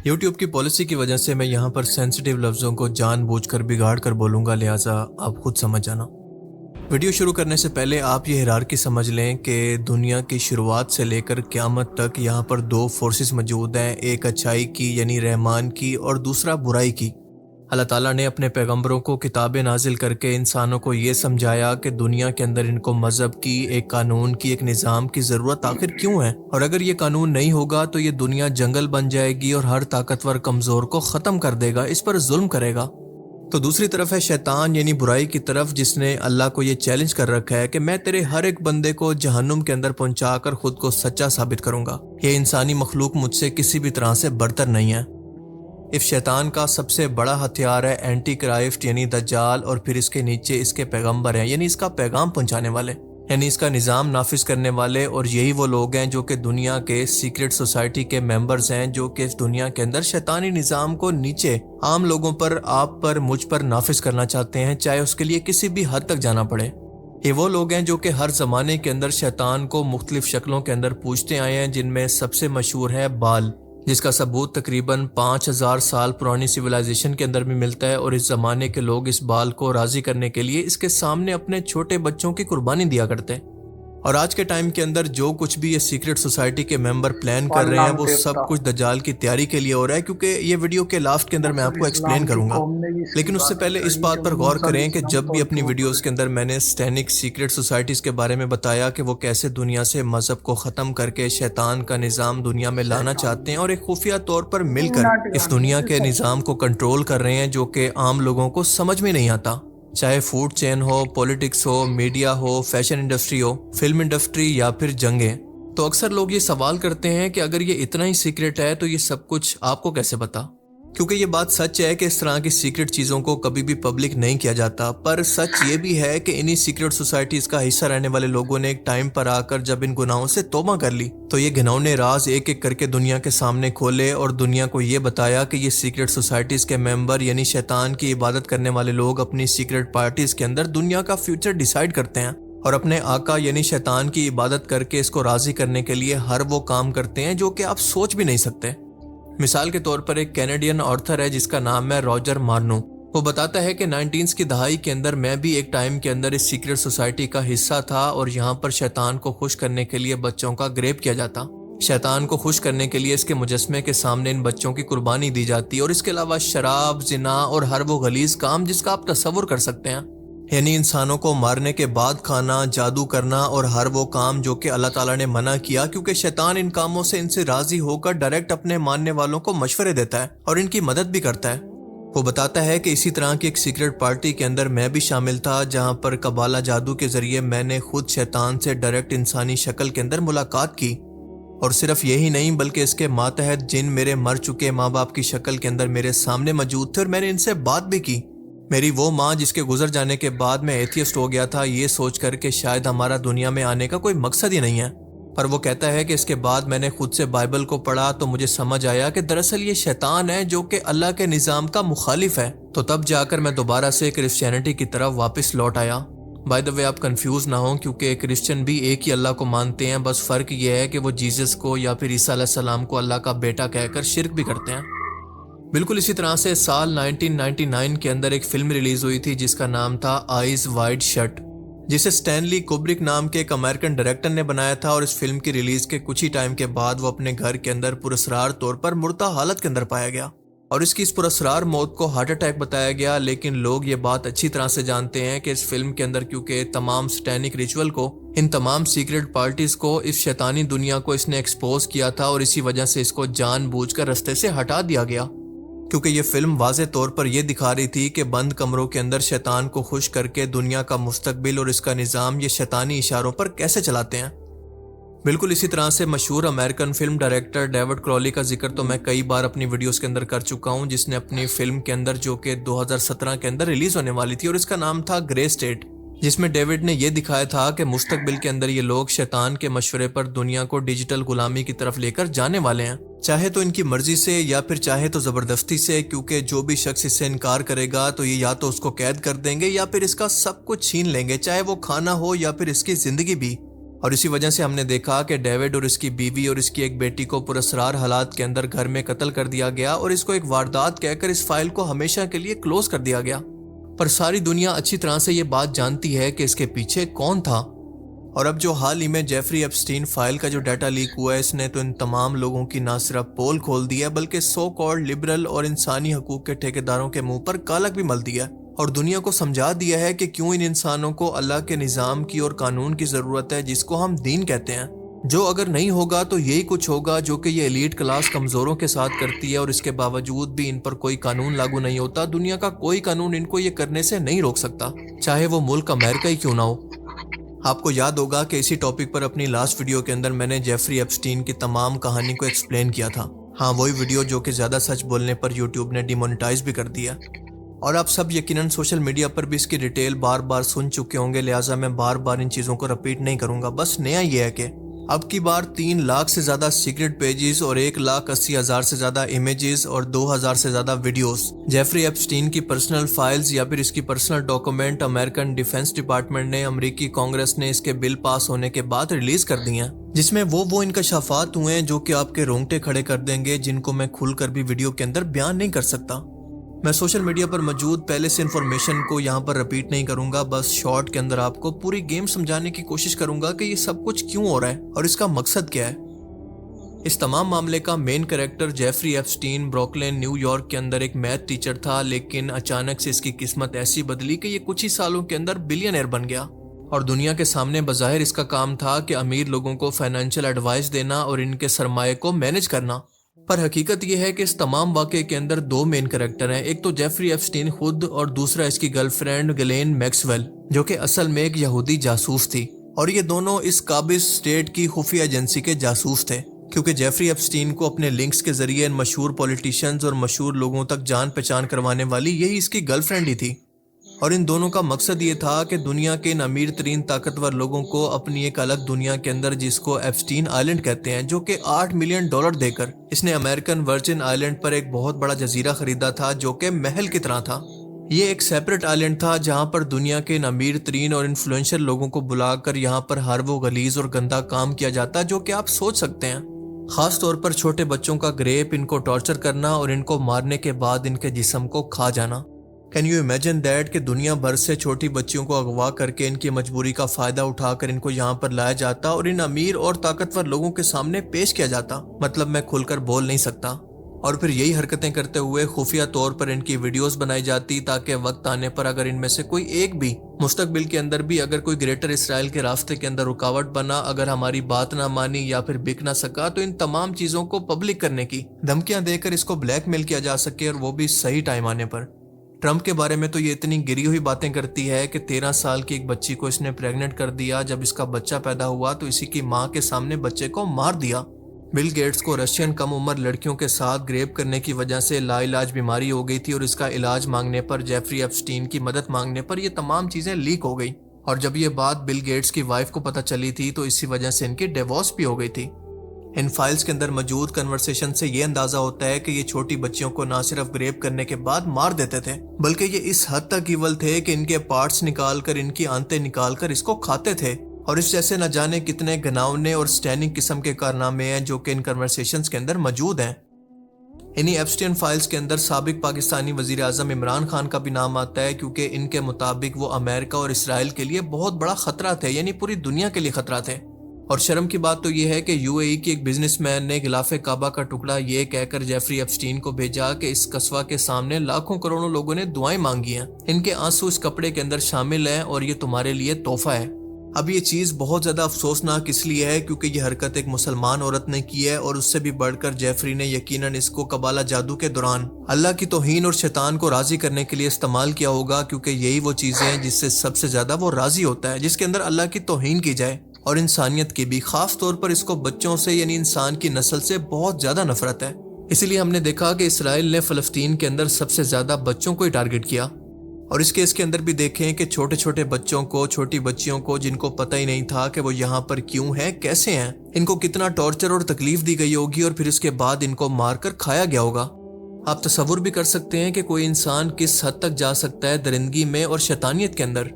YouTube کی policy کی وجہ سے میں یہاں پر سینسٹیو لفظوں کو جان بوجھ کر بگاڑ کر بولوں گا، لہٰذا آپ خود سمجھ جانا۔ ویڈیو شروع کرنے سے پہلے آپ یہ ہیرارکی سمجھ لیں کہ دنیا کی شروعات سے لے کر قیامت تک یہاں پر دو فورسز موجود ہیں، ایک اچھائی کی یعنی رحمان کی اور دوسرا برائی کی۔ اللہ تعالیٰ نے اپنے پیغمبروں کو کتابیں نازل کر کے انسانوں کو یہ سمجھایا کہ دنیا کے اندر ان کو مذہب کی، ایک قانون کی، ایک نظام کی ضرورت آخر کیوں ہے، اور اگر یہ قانون نہیں ہوگا تو یہ دنیا جنگل بن جائے گی اور ہر طاقتور کمزور کو ختم کر دے گا، اس پر ظلم کرے گا۔ تو دوسری طرف ہے شیطان یعنی برائی کی طرف، جس نے اللہ کو یہ چیلنج کر رکھا ہے کہ میں تیرے ہر ایک بندے کو جہنم کے اندر پہنچا کر خود کو سچا ثابت کروں گا، یہ انسانی مخلوق مجھ سے کسی بھی طرح سے برتر نہیں ہے۔ اس شیطان کا سب سے بڑا ہتھیار ہے اینٹی کرائسٹ یعنی دجال، اور پھر اس کے نیچے اس کے پیغمبر ہیں یعنی اس کا پیغام پہنچانے والے، یعنی اس کا نظام نافذ کرنے والے، اور یہی وہ لوگ ہیں جو کہ دنیا کے سیکرٹ سوسائٹی کے ممبرز ہیں، جو کہ اس دنیا کے اندر شیطانی نظام کو نیچے عام لوگوں پر، آپ پر، مجھ پر نافذ کرنا چاہتے ہیں، چاہے اس کے لیے کسی بھی حد تک جانا پڑے۔ یہ وہ لوگ ہیں جو کہ ہر زمانے کے اندر شیطان کو مختلف شکلوں کے اندر پوجتے آئے ہیں، جن میں سب سے مشہور ہے بال، جس کا ثبوت تقریباً 5000 سال پرانی سویلائزیشن کے اندر بھی ملتا ہے، اور اس زمانے کے لوگ اس بال کو راضی کرنے کے لیے اس کے سامنے اپنے چھوٹے بچوں کی قربانی دیا کرتے ہیں۔ اور آج کے ٹائم کے اندر جو کچھ بھی یہ سیکرٹ سوسائٹی کے ممبر پلان کر رہے ہیں وہ سب کچھ دجال کی تیاری کے لیے ہو رہا ہے، کیونکہ یہ ویڈیو کے لاسٹ کے اندر میں آپ کو ایکسپلین کروں گا، لیکن اس سے پہلے اس بات پر غور کریں کہ جب بھی اپنی ویڈیوز کے اندر میں نے سٹینک سیکرٹ سوسائٹیز کے بارے میں بتایا کہ وہ کیسے دنیا سے مذہب کو ختم کر کے شیطان کا نظام دنیا میں لانا چاہتے ہیں، اور ایک خفیہ طور پر مل کر اس دنیا کے نظام کو کنٹرول کر رہے ہیں، جو کہ عام لوگوں کو سمجھ میں نہیں آتا، چاہے فوڈ چین ہو، پولیٹکس ہو، میڈیا ہو، فیشن انڈسٹری ہو، فلم انڈسٹری یا پھر جنگیں۔ تو اکثر لوگ یہ سوال کرتے ہیں کہ اگر یہ اتنا ہی سیکرٹ ہے تو یہ سب کچھ آپ کو کیسے پتا؟ کیونکہ یہ بات سچ ہے کہ اس طرح کی سیکرٹ چیزوں کو کبھی بھی پبلک نہیں کیا جاتا، پر سچ یہ بھی ہے کہ انہی سیکرٹ سوسائٹیز کا حصہ رہنے والے لوگوں نے ایک ٹائم پر آ کر جب ان گناہوں سے توبہ کر لی تو یہ گھنونے راز ایک ایک کر کے دنیا کے سامنے کھولے، اور دنیا کو یہ بتایا کہ یہ سیکرٹ سوسائٹیز کے ممبر یعنی شیطان کی عبادت کرنے والے لوگ اپنی سیکرٹ پارٹیز کے اندر دنیا کا فیوچر ڈیسائیڈ کرتے ہیں، اور اپنے آقا یعنی شیطان کی عبادت کر کے اس کو راضی کرنے کے لیے ہر وہ کام کرتے ہیں جو کہ آپ سوچ بھی نہیں سکتے۔ مثال کے طور پر ایک کینیڈین آتھر ہے جس کا نام ہے راجر مارنو، وہ بتاتا ہے کہ 19 کی دہائی کے اندر میں بھی ایک ٹائم کے اندر اس سیکرٹ سوسائٹی کا حصہ تھا، اور یہاں پر شیطان کو خوش کرنے کے لیے بچوں کا گریپ کیا جاتا، شیطان کو خوش کرنے کے لیے اس کے مجسمے کے سامنے ان بچوں کی قربانی دی جاتی، اور اس کے علاوہ شراب، زنا اور ہر وہ غلیظ کام جس کا آپ تصور کر سکتے ہیں، یعنی انسانوں کو مارنے کے بعد کھانا، جادو کرنا اور ہر وہ کام جو کہ اللہ تعالیٰ نے منع کیا، کیونکہ شیطان ان کاموں سے ان سے راضی ہو کر ڈائریکٹ اپنے ماننے والوں کو مشورے دیتا ہے اور ان کی مدد بھی کرتا ہے۔ وہ بتاتا ہے کہ اسی طرح کی ایک سیکرٹ پارٹی کے اندر میں بھی شامل تھا، جہاں پر قبالہ جادو کے ذریعے میں نے خود شیطان سے ڈائریکٹ انسانی شکل کے اندر ملاقات کی، اور صرف یہی نہیں بلکہ اس کے ماتحت جن میرے مر چکے ماں باپ کی شکل کے اندر میرے سامنے موجود تھے، اور میں نے ان سے بات بھی کی۔ میری وہ ماں جس کے گزر جانے کے بعد میں ایتھیسٹ ہو گیا تھا، یہ سوچ کر کہ شاید ہمارا دنیا میں آنے کا کوئی مقصد ہی نہیں ہے، پر وہ کہتا ہے کہ اس کے بعد میں نے خود سے بائبل کو پڑھا تو مجھے سمجھ آیا کہ دراصل یہ شیطان ہے جو کہ اللہ کے نظام کا مخالف ہے، تو تب جا کر میں دوبارہ سے کرسچینٹی کی طرف واپس لوٹ آیا۔ بائی دا وے آپ کنفیوز نہ ہوں، کیونکہ کرسچن بھی ایک ہی اللہ کو مانتے ہیں، بس فرق یہ ہے کہ وہ جیزس کو یا پھر عیسیٰ علیہ السلام کو اللہ کا بیٹا کہہ کر شرک بھی کرتے ہیں۔ بالکل اسی طرح سے سال 1999 کے اندر ایک فلم ریلیز ہوئی تھی جس کا نام تھا آئیز وائڈ شٹ، جسے سٹینلی کوبرک نام کے ایک امریکن ڈائریکٹر نے بنایا تھا، اور اس فلم کی ریلیز کے کچھ ہی ٹائم کے بعد وہ اپنے گھر کے اندر پراسرار طور پر مردہ حالت کے اندر پایا گیا، اور اس کی اس پراسرار موت کو ہارٹ اٹیک بتایا گیا۔ لیکن لوگ یہ بات اچھی طرح سے جانتے ہیں کہ اس فلم کے اندر کیونکہ تمام سٹینک ریچول کو، ان تمام سیکرٹ پارٹیز کو، اس شیطانی دنیا کو اس نے ایکسپوز کیا تھا، اور اسی وجہ سے اس کو جان بوجھ کر رستے سے ہٹا دیا گیا، کیونکہ یہ فلم واضح طور پر یہ دکھا رہی تھی کہ بند کمروں کے اندر شیطان کو خوش کر کے دنیا کا مستقبل اور اس کا نظام یہ شیطانی اشاروں پر کیسے چلاتے ہیں۔ بالکل اسی طرح سے مشہور امریکن فلم ڈائریکٹر ڈیوڈ کرالی کا ذکر تو میں کئی بار اپنی ویڈیوز کے اندر کر چکا ہوں، جس نے اپنی فلم کے اندر جو کہ 2017 کے اندر ریلیز ہونے والی تھی، اور اس کا نام تھا گرے اسٹیٹ، جس میں ڈیوڈ نے یہ دکھایا تھا کہ مستقبل کے اندر یہ لوگ شیطان کے مشورے پر دنیا کو ڈیجیٹل غلامی کی طرف لے کر جانے والے ہیں، چاہے تو ان کی مرضی سے یا پھر چاہے تو زبردستی سے، کیونکہ جو بھی شخص اس سے انکار کرے گا تو یہ یا تو اس کو قید کر دیں گے یا پھر اس کا سب کچھ چھین لیں گے، چاہے وہ کھانا ہو یا پھر اس کی زندگی بھی۔ اور اسی وجہ سے ہم نے دیکھا کہ ڈیوڈ اور اس کی بیوی اور اس کی ایک بیٹی کو پراسرار حالات کے اندر گھر میں قتل کر دیا گیا اور اس کو ایک واردات کہہ کر اس فائل کو ہمیشہ کے لیے کلوز کر دیا گیا۔ پر ساری دنیا اچھی طرح سے یہ بات جانتی ہے کہ اس کے پیچھے کون تھا۔ اور اب جو حال ہی میں جیفری ایپسٹین فائل کا جو ڈیٹا لیک ہوا ہے، اس نے تو ان تمام لوگوں کی نہ صرف پول کھول دی ہے بلکہ سو کالڈ لبرل اور انسانی حقوق کے ٹھیکیداروں کے منہ پر کالک بھی مل دیا ہے اور دنیا کو سمجھا دیا ہے کہ کیوں ان انسانوں کو اللہ کے نظام کی اور قانون کی ضرورت ہے جس کو ہم دین کہتے ہیں، جو اگر نہیں ہوگا تو یہی کچھ ہوگا جو کہ یہ ایلیٹ کلاس کمزوروں کے ساتھ کرتی ہے، اور اس کے باوجود بھی ان پر کوئی قانون لاگو نہیں ہوتا۔ دنیا کا کوئی قانون ان کو یہ کرنے سے نہیں روک سکتا، چاہے وہ ملک امریکہ ہی کیوں نہ ہو۔ آپ کو یاد ہوگا کہ اسی ٹاپک پر اپنی لاسٹ ویڈیو کے اندر میں نے جیفری ایپسٹین کی تمام کہانی کو ایکسپلین کیا تھا۔ ہاں، وہی ویڈیو جو کہ زیادہ سچ بولنے پر یوٹیوب نے ڈی مونیٹائز بھی کر دیا، اور آپ سب یقیناً سوشل میڈیا پر بھی اس کی ڈیٹیل بار بار سن چکے ہوں گے، لہٰذا میں بار بار ان چیزوں کو رپیٹ نہیں کروں گا۔ بس نیا یہ ہے کہ اب کی بار 3 لاکھ سے زیادہ سیکرٹ پیجز اور 1,80,000 سے زیادہ امیجز اور 2,000 سے زیادہ ویڈیوز جیفری ایپسٹین کی پرسنل فائلز یا پھر اس کی personal document American defence department نے، امریکی کانگریس نے اس کے بل پاس ہونے کے بعد ریلیز کر دی ہیں، جس میں وہ انکشافات ہوئے ہیں جو کہ آپ کے رونگٹے کھڑے کر دیں گے، جن کو میں کھل کر بھی ویڈیو کے اندر بیان نہیں کر سکتا۔ میں سوشل میڈیا پر موجود پہلے سے انفارمیشن کو یہاں پر رپیٹ نہیں کروں گا، بس شارٹ کے اندر آپ کو پوری گیم سمجھانے کی کوشش کروں گا کہ یہ سب کچھ کیوں ہو رہا ہے اور اس کا مقصد کیا ہے۔ اس تمام معاملے کا main character Jeffrey Epstein Brooklyn New York کے اندر ایک میتھ ٹیچر تھا، لیکن اچانک سے اس کی قسمت ایسی بدلی کہ یہ کچھ ہی سالوں کے اندر بلینئر بن گیا، اور دنیا کے سامنے بظاہر اس کا کام تھا کہ امیر لوگوں کو فائنینشیل ایڈوائس دینا اور ان کے سرمایہ کو مینج کرنا۔ پر حقیقت یہ ہے کہ اس تمام واقعے کے اندر 2 مین کریکٹر ہیں، ایک تو جیفری ایپسٹین خود اور دوسرا اس کی گرل فرینڈ گلین میکسویل، جو کہ اصل میں ایک یہودی جاسوس تھی، اور یہ دونوں اس قابض اسٹیٹ کی خفیہ ایجنسی کے جاسوس تھے، کیونکہ جیفری ایپسٹین کو اپنے لنکس کے ذریعے ان مشہور پولیٹیشنز اور مشہور لوگوں تک جان پہچان کروانے والی یہی اس کی گرل فرینڈ ہی تھی، اور ان دونوں کا مقصد یہ تھا کہ دنیا کے ان امیر ترین طاقتور لوگوں کو اپنی ایک الگ دنیا کے اندر، جس کو ایپسٹین آئلینڈ کہتے ہیں، جو کہ $8 ملین دے کر اس نے امریکن ورجن آئلینڈ پر ایک بہت بڑا جزیرہ خریدا تھا جو کہ محل کی طرح تھا۔ یہ ایک سیپریٹ آئلینڈ تھا جہاں پر دنیا کے ان امیر ترین اور انفلوئنشل لوگوں کو بلا کر یہاں پر ہر وہ غلیظ اور گندا کام کیا جاتا جو کہ آپ سوچ سکتے ہیں، خاص طور پر چھوٹے بچوں کا گریپ، ان کو ٹارچر کرنا اور ان کو مارنے کے بعد ان کے جسم کو کھا جانا۔ کین یو امیجن دیٹ کہ دنیا بھر سے چھوٹی بچیوں کو اغوا کر کے ان کی مجبوری کا فائدہ اٹھا کر ان کو یہاں پر لایا جاتا اور ان امیر اور طاقتور لوگوں کے سامنے پیش کیا جاتا، مطلب میں کھل کر بول نہیں سکتا، اور پھر یہی حرکتیں کرتے ہوئے خفیہ طور پر ان کی ویڈیوز بنائی جاتی تاکہ وقت آنے پر اگر ان میں سے کوئی ایک بھی مستقبل کے اندر بھی اگر کوئی گریٹر اسرائیل کے راستے کے اندر رکاوٹ بنا، اگر ہماری بات نہ مانی یا پھر بک نہ سکا، تو ان تمام چیزوں کو پبلک کرنے کی دھمکیاں دے کر اس کو بلیک میل کیا جا سکے، اور وہ بھی صحیح ٹائم آنے پر۔ ٹرمپ کے بارے میں تو یہ اتنی گری ہوئی باتیں کرتی ہے کہ 13 سال کی ایک بچی کو اس نے پریگننٹ کر دیا، جب اس کا بچہ پیدا ہوا تو اسی کی ماں کے سامنے بچے کو مار دیا۔ بل گیٹس کو رشین کم عمر لڑکیوں کے ساتھ گریپ کرنے کی وجہ سے لا علاج بیماری ہو گئی تھی، اور اس کا علاج مانگنے پر، جیفری ایپسٹین کی مدد مانگنے پر یہ تمام چیزیں لیک ہو گئی، اور جب یہ بات بل گیٹس کی وائف کو پتہ چلی تھی تو اسی وجہ سے ان کی ڈیورس بھی ہو گئی تھی۔ ان فائلز کے اندر موجود کنورسیشن سے یہ اندازہ ہوتا ہے کہ یہ چھوٹی بچیوں کو نہ صرف گریپ کرنے کے بعد مار دیتے تھے، بلکہ یہ اس حد تک ایول تھے کہ ان کے پارٹس نکال کر، ان کی آنتیں نکال کر اس کو کھاتے تھے، اور اس جیسے نہ جانے کتنے گھناؤنے اور سٹیننگ قسم کے کارنامے ہیں جو کہ ان کنورسیشنز کے اندر موجود ہیں۔ انہی ایپسٹین فائلز کے اندر سابق پاکستانی وزیر اعظم عمران خان کا بھی نام آتا ہے، کیونکہ ان کے مطابق وہ امریکہ اور اسرائیل کے لیے بہت بڑا خطرہ تھے، یعنی پوری دنیا کے لیے خطرہ تھے۔ اور شرم کی بات تو یہ ہے کہ یو اے ای کی ایک بزنس مین نے غلاف کعبہ کا ٹکڑا یہ کہہ کر جیفری ایپسٹین کو بھیجا کہ اس قصوہ کے سامنے لاکھوں کروڑوں لوگوں نے دعائیں مانگی ہیں، ان کے آنسو اس کپڑے کے اندر شامل ہیں اور یہ تمہارے لیے تحفہ ہے۔ اب یہ چیز بہت زیادہ افسوسناک اس لیے ہے کیونکہ یہ حرکت ایک مسلمان عورت نے کی ہے، اور اس سے بھی بڑھ کر جیفری نے یقیناً اس کو قبالہ جادو کے دوران اللہ کی توہین اور شیطان کو راضی کرنے کے لیے استعمال کیا ہوگا، کیونکہ یہی وہ چیزیں ہیں جس سے سب سے زیادہ وہ راضی ہوتا ہے، جس کے اندر اللہ کی توہین کی جائے اور انسانیت کی بھی، خاص طور پر اس کو بچوں سے یعنی انسان کی نسل سے بہت زیادہ نفرت ہے۔ اسی لیے ہم نے دیکھا کہ اسرائیل نے فلسطین کے اندر سب سے زیادہ بچوں کو ہی ٹارگٹ کیا، اور اس کیس کے اندر بھی دیکھیں کہ چھوٹے چھوٹے بچوں کو، چھوٹی بچیوں کو، جن کو پتہ ہی نہیں تھا کہ وہ یہاں پر کیوں ہیں، کیسے ہیں، ان کو کتنا ٹارچر اور تکلیف دی گئی ہوگی، اور پھر اس کے بعد ان کو مار کر کھایا گیا ہوگا۔ آپ تصور بھی کر سکتے ہیں کہ کوئی انسان کس حد تک جا سکتا ہے درندگی میں اور شیطانیت کے اندر۔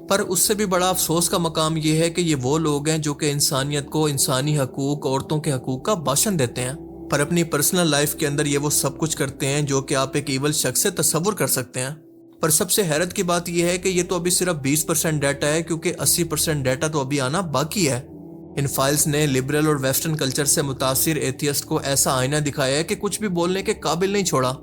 پر اس سے بھی بڑا افسوس کا مقام یہ ہے کہ یہ وہ لوگ ہیں جو کہ انسانیت کو، انسانی حقوق، عورتوں کے حقوق کا بھاشن دیتے ہیں، پر اپنی پرسنل لائف کے اندر یہ وہ سب کچھ کرتے ہیں جو کہ آپ ایک ایول شخص سے تصور کر سکتے ہیں۔ پر سب سے حیرت کی بات یہ ہے کہ یہ تو ابھی صرف 20% ڈیٹا ہے، کیونکہ 80% ڈیٹا تو ابھی آنا باقی ہے۔ ان فائلز نے لبرل اور ویسٹرن کلچر سے متاثر ایتھیسٹ کو ایسا آئینہ دکھایا ہے کہ کچھ بھی بولنے کے قابل نہیں چھوڑا۔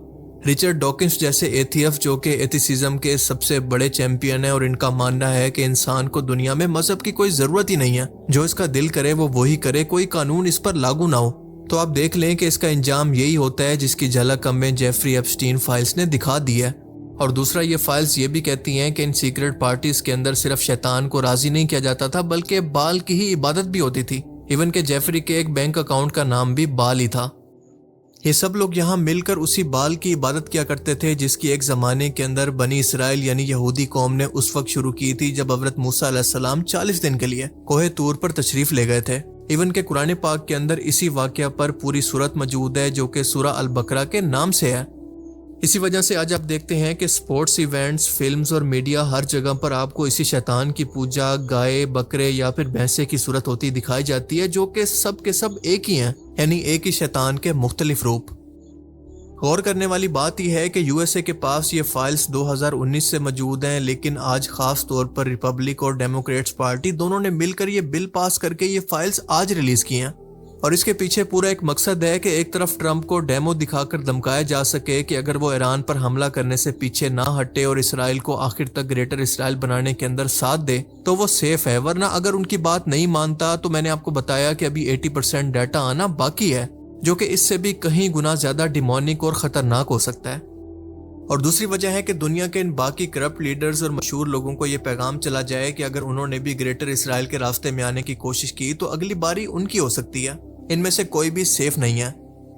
رچرڈ ڈاکنز جیسے ایتھیسٹ جو کہ ایتھیسزم کے سب سے بڑے چیمپئن ہیں، اور ان کا ماننا ہے کہ انسان کو دنیا میں مذہب کی کوئی ضرورت ہی نہیں ہے، جو اس کا دل کرے وہ وہی کرے، کوئی قانون اس پر لاگو نہ ہو۔ تو آپ دیکھ لیں کہ اس کا انجام یہی ہوتا ہے جس کی جھلک ہمیں جیفری ایپسٹین فائلز نے دکھا دی ہے۔ اور دوسرا، یہ فائلز یہ بھی کہتی ہیں کہ ان سیکرٹ پارٹیز کے اندر صرف شیطان کو راضی نہیں کیا جاتا تھا، بلکہ بال کی ہی عبادت بھی ہوتی تھی، ایون کہ جیفری کے ایک بینک اکاؤنٹ کا نام بھی بال ہی تھا۔ یہ سب لوگ یہاں مل کر اسی بال کی عبادت کیا کرتے تھے جس کی ایک زمانے کے اندر بنی اسرائیل یعنی یہودی قوم نے اس وقت شروع کی تھی جب حضرت موسیٰ علیہ السلام 40 دن کے لیے کوہ طور پر تشریف لے گئے تھے۔ ایون کہ قرآن پاک کے اندر اسی واقعہ پر پوری سورت موجود ہے جو کہ سورہ البقرہ کے نام سے ہے۔ اسی وجہ سے آج آپ دیکھتے ہیں کہ سپورٹس ایونٹس، فلمز اور میڈیا ہر جگہ پر آپ کو اسی شیطان کی پوجا گائے، بکرے یا پھر بھینسے کی صورت ہوتی دکھائی جاتی ہے، جو کہ سب کے سب ایک ہی ہیں، یعنی ایک ہی شیطان کے مختلف روپ۔ غور کرنے والی بات یہ ہے کہ یو ایس اے کے پاس یہ فائلز 2019 سے موجود ہیں، لیکن آج خاص طور پر ریپبلک اور ڈیموکریٹس پارٹی دونوں نے مل کر یہ بل پاس کر کے یہ فائلز آج ریلیز کی ہیں۔ اور اس کے پیچھے پورا ایک مقصد ہے کہ ایک طرف ٹرمپ کو ڈیمو دکھا کر دھمکایا جا سکے کہ اگر وہ ایران پر حملہ کرنے سے پیچھے نہ ہٹے اور اسرائیل کو آخر تک گریٹر اسرائیل بنانے کے اندر ساتھ دے تو وہ سیف ہے، ورنہ اگر ان کی بات نہیں مانتا تو میں نے آپ کو بتایا کہ ابھی 80% ڈیٹا آنا باقی ہے، جو کہ اس سے بھی کہیں گنا زیادہ ڈیمونک اور خطرناک ہو سکتا ہے۔ اور دوسری وجہ ہے کہ دنیا کے ان باقی کرپٹ لیڈرز اور مشہور لوگوں کو یہ پیغام چلا جائے کہ اگر انہوں نے بھی گریٹر اسرائیل کے راستے میں آنے کی کوشش کی تو اگلی باری ان کی ہو سکتی ہے۔ ان میں سے کوئی بھی سیف نہیں ہے،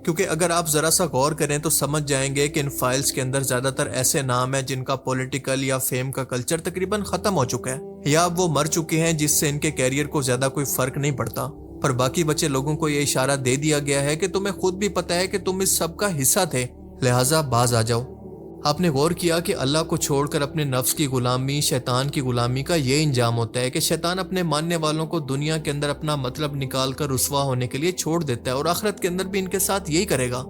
کیونکہ اگر آپ ذرا سا غور کریں تو سمجھ جائیں گے کہ ان فائلز کے اندر زیادہ تر ایسے نام ہیں جن کا پولیٹیکل یا فیم کا کلچر تقریباً ختم ہو چکا ہے، یا اب وہ مر چکے ہیں جس سے ان کے کیریئر کو زیادہ کوئی فرق نہیں پڑتا۔ پر باقی بچے لوگوں کو یہ اشارہ دے دیا گیا ہے کہ تمہیں خود بھی پتا ہے کہ تم اس سب کا حصہ تھے، لہٰذا باز آ جاؤ۔ آپ نے غور کیا کہ اللہ کو چھوڑ کر اپنے نفس کی غلامی، شیطان کی غلامی کا یہ انجام ہوتا ہے کہ شیطان اپنے ماننے والوں کو دنیا کے اندر اپنا مطلب نکال کر رسوا ہونے کے لیے چھوڑ دیتا ہے، اور آخرت کے اندر بھی ان کے ساتھ یہی کرے گا۔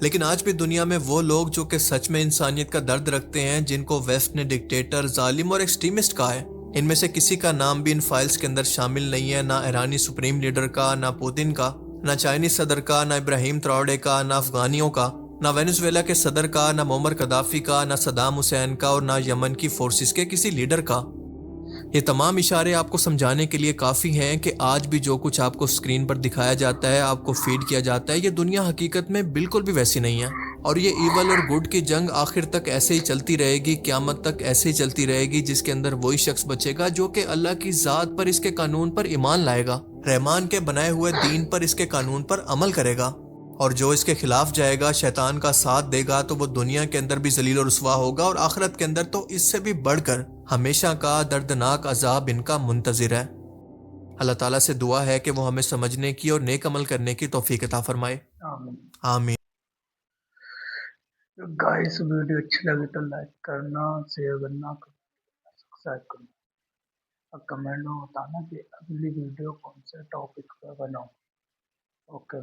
لیکن آج بھی دنیا میں وہ لوگ جو کہ سچ میں انسانیت کا درد رکھتے ہیں، جن کو ویسٹ نے ڈکٹیٹر، ظالم اور ایکسٹریمسٹ کہا ہے، ان میں سے کسی کا نام بھی ان فائلز کے اندر شامل نہیں ہے، نہ ایرانی سپریم لیڈر کا، نہ پوتن کا، نہ چائنیز صدر کا، نہ ابراہیم تراوڈے کا، نہ افغانیوں کا، نہ وینزویلا کے صدر کا، نہ معمر قذافی کا، نہ صدام حسین کا، اور نہ یمن کی فورسز کے کسی لیڈر کا۔ یہ تمام اشارے آپ کو سمجھانے کے لیے کافی ہیں کہ آج بھی جو کچھ آپ کو سکرین پر دکھایا جاتا ہے، آپ کو فیڈ کیا جاتا ہے، یہ دنیا حقیقت میں بالکل بھی ویسی نہیں ہے، اور یہ ایول اور گڈ کی جنگ آخر تک ایسے ہی چلتی رہے گی، قیامت تک ایسے ہی چلتی رہے گی، جس کے اندر وہی شخص بچے گا جو کہ اللہ کی ذات پر، اس کے قانون پر ایمان لائے گا، رحمان کے بنائے ہوئے دین پر، اس کے قانون پر عمل کرے گا، اور جو اس کے خلاف جائے گا، شیطان کا ساتھ دے گا، تو وہ دنیا کے اندر بھی ذلیل و رسوا ہوگا، اور آخرت کے اندر تو اس سے بھی بڑھ کر ہمیشہ کا دردناک عذاب ان کا منتظر ہے۔ اللہ تعالیٰ سے دعا ہے کہ وہ ہمیں سمجھنے کی اور نیک عمل کرنے کی توفیق عطا فرمائے، آمین۔ آمین۔ گائس ویڈیو اچھی لگی تو لائک کرنا، شیئر کرنا، سبسکرائب کرنا، اور کمنٹ میں بتانا کہ اگلی ویڈیو کون سے ٹاپک پہ بناؤں۔ اوکے۔